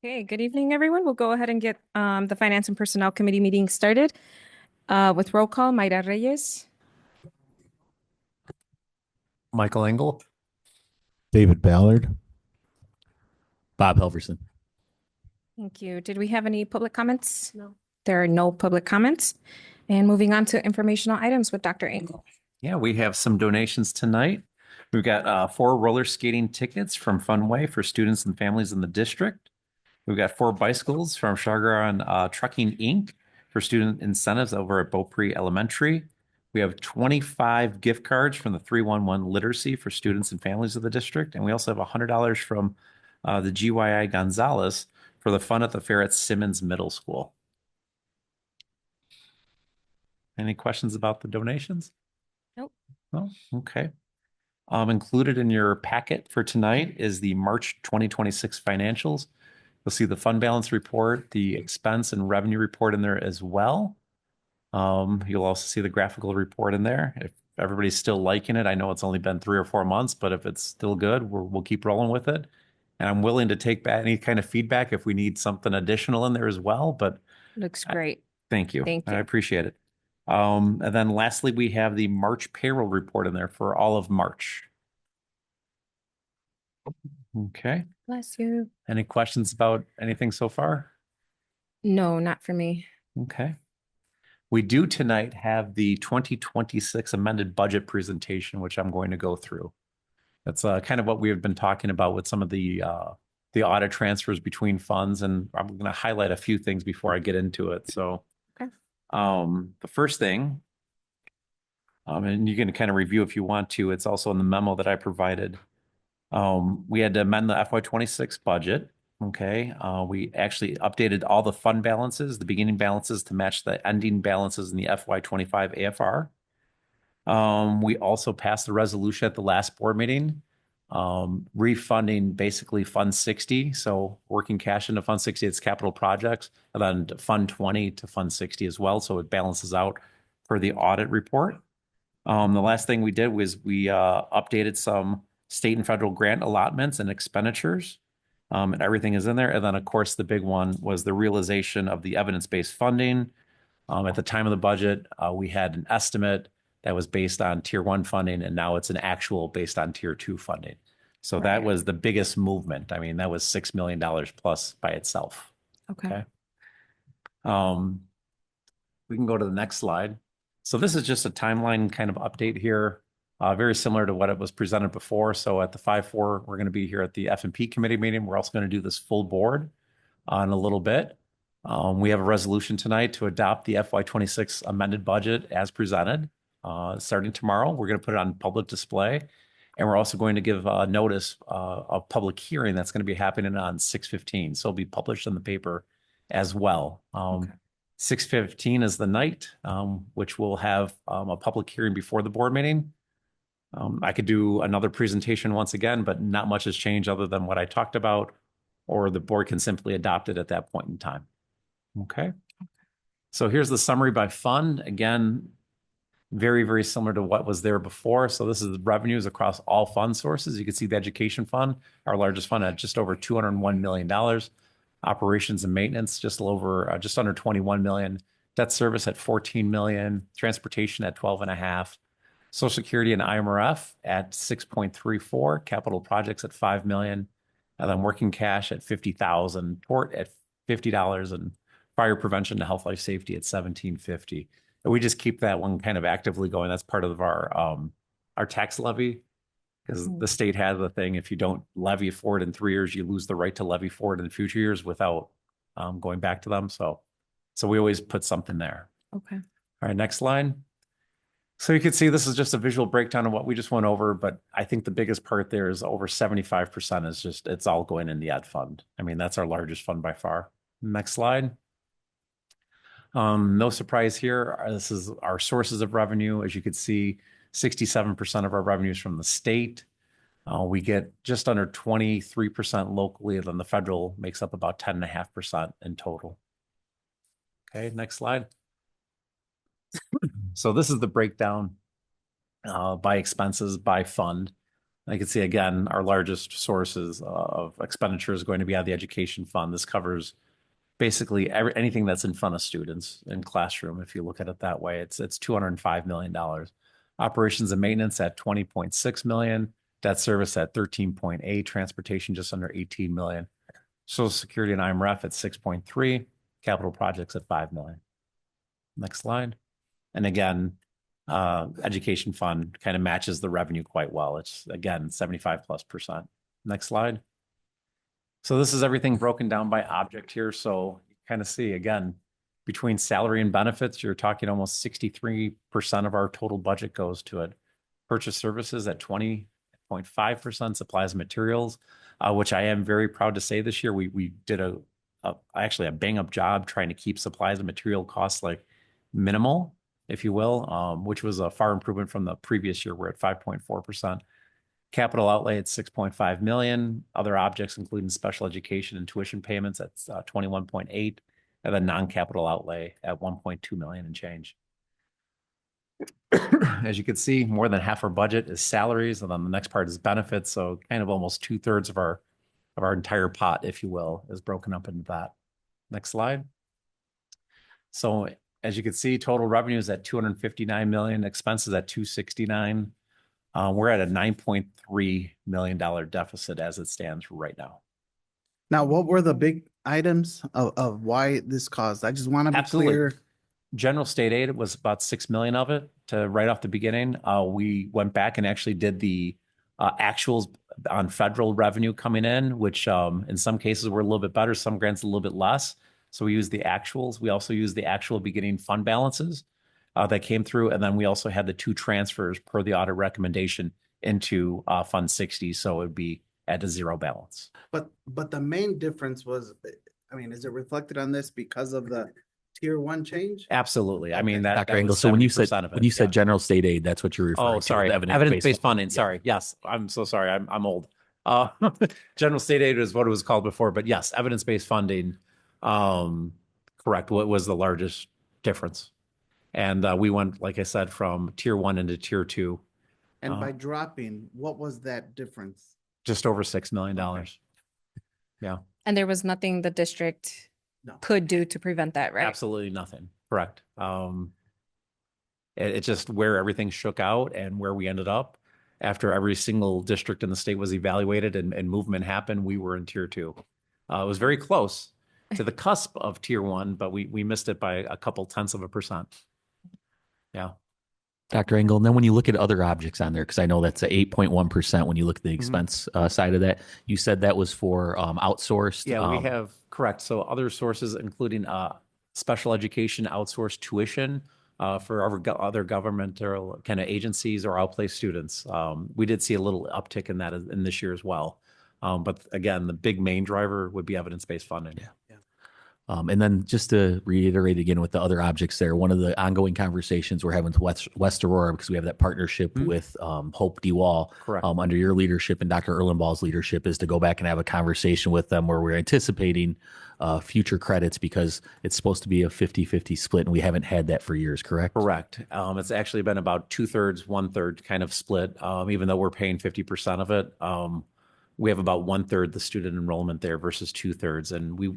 Okay, good evening, everyone. We'll go ahead and get the Finance and Personnel Committee meeting started with roll call. Mayra Reyes. Michael Engel. David Ballard. Bob Helverson. Thank you. Did we have any public comments? No. There are no public comments. And moving on to informational items with Dr. Engel. Yeah, we have some donations tonight. We've got 4 roller skating tickets from Funway for students and families in the district. We've got 4 bicycles from Chargaron Trucking Inc. for student incentives over at Beaupre Elementary. We have 25 gift cards from the 311 Literacy for students and families of the district. And we also have $100 from the GYI Gonzalez for the fun at the fair at Simmons Middle School. Any questions about the donations? Nope. No? Okay. Included in your packet for tonight is the March 2026 financials. You'll see the fund balance report, the expense and revenue report in there as well. You'll also see the graphical report in there. If everybody's still liking it, I know it's only been 3 or 4 months, but if it's still good, we'll keep rolling with it. And I'm willing to take back any kind of feedback if we need something additional in there as well. But Looks great. thank you. Thank you. I appreciate it. And then lastly, we have the March payroll report in there for all of March. Okay. Bless you. Any questions about anything so far? No, not for me. Okay. We do tonight have the 2026 amended budget presentation, which I'm going to go through. That's kind of what we have been talking about with some of the audit transfers between funds, and I'm going to highlight a few things before I get into it. So, Okay. The first thing, and you can kind of review if you want to, it's also in the memo that I provided. We had to amend the FY26 budget. Okay. We actually updated all the fund balances, the beginning balances to match the ending balances in the FY25 AFR. We also passed the resolution at the last board meeting, refunding basically Fund 60. So working cash into Fund 60, it's capital projects, and then Fund 20 to Fund 60 as well. So it balances out for the audit report. The last thing we did was we updated some state and federal grant allotments and expenditures, and everything is in there. And then, of course, the big one was the realization of the evidence-based funding. At the time of the budget, we had an estimate that was based on Tier 1 funding, and now it's an actual based on Tier 2 funding. So that was the biggest movement. I mean, that was $6 million plus by itself. Okay. We can go to the next slide. So this is just a timeline kind of update here, very similar to what it was presented before. So at the 5-4, we're going to be here at the F&P committee meeting. We're also going to do this full board in a little bit. We have a resolution tonight to adopt the FY26 amended budget as presented. Starting tomorrow, we're going to put it on public display. And we're also going to give a notice of public hearing that's going to be happening on 6/15. So it'll be published in the paper as well. Okay. 6/15 is the night, which will have a public hearing before the board meeting. I could do another presentation once again, but not much has changed other than what I talked about, or the board can simply adopt it at that point in time. Okay. So here's the summary by fund. Again, very, very similar to what was there before. So this is revenues across all fund sources. You can see the education fund, our largest fund, at just over $201 million. Operations and maintenance, just under 21 million. Debt service at 14 million. Transportation at 12.5. Social Security and IMRF at 6.34. Capital projects at 5 million. And then working cash at 50,000. Tort at $50, and fire prevention to health, life, safety at 1750. And we just keep that one kind of actively going. That's part of our tax levy, because the state has the thing, if you don't levy for it in 3 years, you lose the right to levy for it in future years without going back to them. So we always put something there. Okay. All right, next slide. So you can see this is just a visual breakdown of what we just went over, but I think the biggest part there is over 75% is just, it's all going in the ed fund. I mean, that's our largest fund by far. Next slide. No surprise here. This is our sources of revenue. As you can see, 67% of our revenue is from the state. We get just under 23% locally, and then the federal makes up about 10.5% in total. Okay, next slide. So this is the breakdown by expenses, by fund. I can see again, our largest sources of expenditure is going to be out of the education fund. This covers basically anything that's in front of students in classroom. If you look at it that way, it's $205 million. Operations and maintenance at 20.6 million, debt service at 13.8, transportation just under 18 million. Social Security and IMRF at 6.3, capital projects at 5 million. Next slide. And again, education fund kind of matches the revenue quite well. It's again 75+%. Next slide. So this is everything broken down by object here. So you kind of see again, between salary and benefits, you're talking almost 63% of our total budget goes to it. Purchase services at 20.5%, supplies and materials, which I am very proud to say this year we did actually a bang up job trying to keep supplies and material costs like minimal, if you will, which was a far improvement from the previous year. We're at 5.4%. Capital outlay at 6.5 million. Other objects, including special education and tuition payments, at 21.8, and then non-capital outlay at 1.2 million and change. As you can see, more than half our budget is salaries, and then the next part is benefits. So kind of almost 2/3 of our entire pot, if you will, is broken up into that. Next slide. So as you can see, total revenues at 259 million, expenses at 269. We're at a $9.3 million deficit as it stands right now. Now, what were the big items of why this caused? I just want to be Absolutely. clear. General state aid was about 6 million of it to right off the beginning. We went back and actually did the actuals on federal revenue coming in, which in some cases were a little bit better, some grants a little bit less. So we used the actuals. We also used the actual beginning fund balances that came through. And then we also had the 2 transfers per the audit recommendation into Fund 60. So it would be at a 0 balance. But the main difference was, I mean, is it reflected on this because of the tier 1 change? Absolutely. I mean, that Dr. Engel, was so when you 70% said of it. when you said Yeah. general state aid, that's what you're referring to. Oh, sorry. the Evidence-based funding. Yeah. Sorry. Yes. I'm so sorry. I'm old. General state aid is what it was called before, but yes, evidence-based funding. Correct. What was the largest difference? And we went, like I said, from tier 1 into tier 2, And by dropping, what was that difference? just over $6 million. Yeah, And there was nothing the district No. could do to prevent that, right? absolutely nothing. Correct. It's just where everything shook out and where we ended up after every single district in the state was evaluated and movement happened. We were in tier 2. It was very close to the cusp of tier 1, but we missed it by a couple tenths of a percent. Yeah. Dr. Engel, and then when you look at other objects on there, because I know that's a 8.1% when you look at the expense side of that, you said that was for outsourced. Yeah, we have, correct. So other sources, including special education outsourced tuition for our other governmental kind of agencies or outplaced students. We did see a little uptick in that in this year as well. But again, the big main driver would be evidence-based funding. Yeah. And then just to reiterate again with the other objects there, one of the ongoing conversations we're having with West Aurora, because we have that partnership with Hope DeWall, Correct. Under your leadership and Dr. Erlenball's leadership, is to go back and have a conversation with them where we're anticipating future credits, because it's supposed to be a 50-50 split, and we haven't had that for years, correct? Correct. It's actually been about 2/3, 1/3 kind of split. Even though we're paying 50% of it, we have about 1/3 the student enrollment there versus 2/3. And we,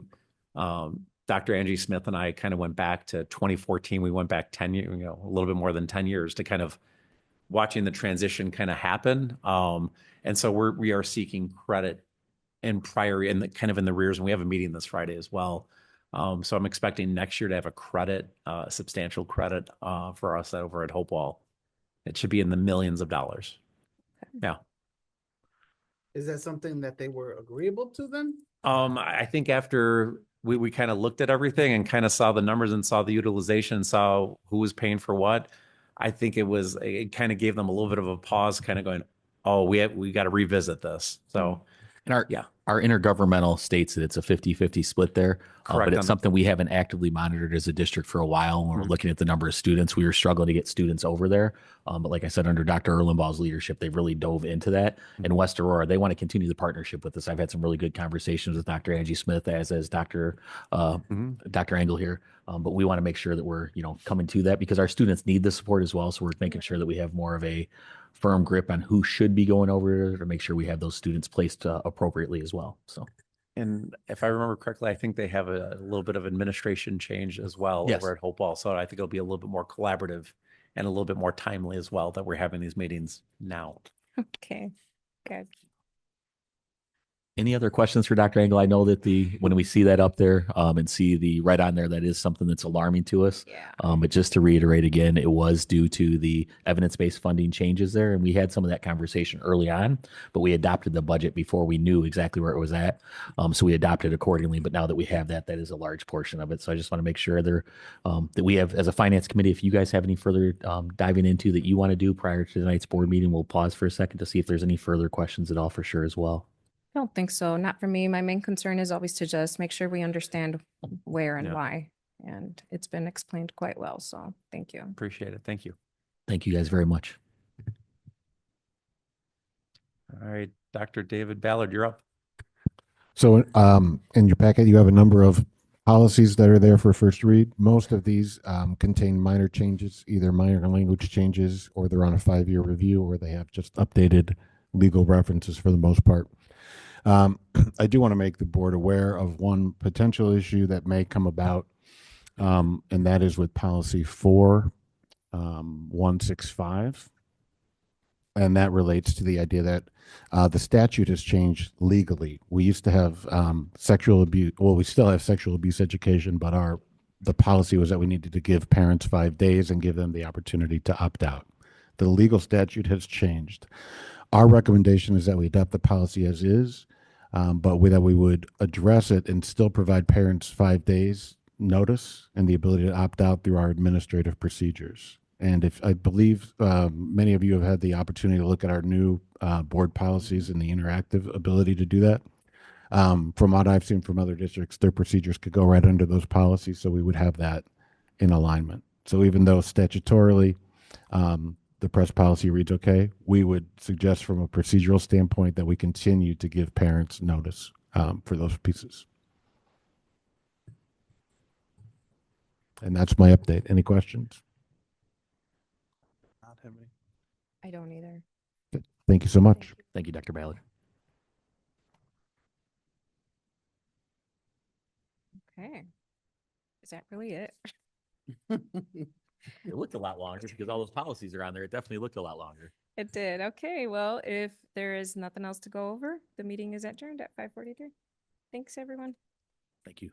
Dr. Angie Smith and I kind of went back to 2014. We went back 10 years, a little bit more than 10 years to kind of watching the transition kind of happen. And so we are seeking credit in prior and kind of in the rears, and we have a meeting this Friday as well. So I'm expecting next year to have a credit, substantial credit for us over at Hopewell. It should be in the millions of dollars. Yeah. Is that something that they were agreeable to then? I think after we kind of looked at everything and kind of saw the numbers and saw the utilization and saw who was paying for what, I think it kind of gave them a little bit of a pause, kind of going, oh, we got to revisit this. So, And our intergovernmental states that it's a 50-50 split there. Correct. But it's something we haven't actively monitored as a district for a while. When we're looking at the number of students, we were struggling to get students over there. But like I said, under Dr. Erlenball's leadership, they've really dove into that. And West Aurora, they want to continue the partnership with us. I've had some really good conversations with Dr. Angie Smith, as Dr. Engel here. But we want to make sure that we're, coming to that, because our students need the support as well. So we're making sure that we have more of a firm grip on who should be going over to make sure we have those students placed appropriately as well. So And if I remember correctly, I think they have a little bit of administration change as well Yes. over at Hopewell. So I think it'll be a little bit more collaborative and a little bit more timely as well that we're having these meetings now. Okay, good. any other questions for Dr. Engel? I know that when we see that up there and see the right on there, that is something that's alarming to us. Yeah. But just to reiterate again, it was due to the evidence-based funding changes there. And we had some of that conversation early on, but we adopted the budget before we knew exactly where it was at. So we adopted accordingly. But now that we have that, that is a large portion of it. So I just want to make sure there that we have, as a finance committee, if you guys have any further diving into that you want to do prior to tonight's board meeting, we'll pause for a second to see if there's any further questions at all for sure as well. I don't think so. Not for me. My main concern is always to just make sure we understand where and Yeah. why. And it's been explained quite well. So thank you. Appreciate it. Thank you. Thank you guys very much. All right, Dr. David Ballard, you're up. So in your packet, you have a number of policies that are there for first read. Most of these contain minor changes, either minor language changes, or they're on a 5-year review, or they have just updated legal references for the most part. I do want to make the board aware of one potential issue that may come about, and that is with policy 4165. And that relates to the idea that the statute has changed legally. We used to have sexual abuse. Well, we still have sexual abuse education, but the policy was that we needed to give parents 5 days and give them the opportunity to opt out. The legal statute has changed. Our recommendation is that we adopt the policy as is, but that we would address it and still provide parents 5 days notice and the ability to opt out through our administrative procedures. And if I believe many of you have had the opportunity to look at our new board policies and the interactive ability to do that. From what I've seen from other districts, their procedures could go right under those policies, so we would have that in alignment. So even though statutorily the press policy reads okay, we would suggest from a procedural standpoint that we continue to give parents notice for those pieces. And that's my update. Any questions? Not have any. I don't either. Thank you so much. Thank you, Dr. Ballard. Okay. Is that really it? It looked a lot longer because all those policies are on there. It definitely looked a lot longer. It did. Okay. Well, if there is nothing else to go over, the meeting is adjourned at 5:43. Thanks, everyone. Thank you.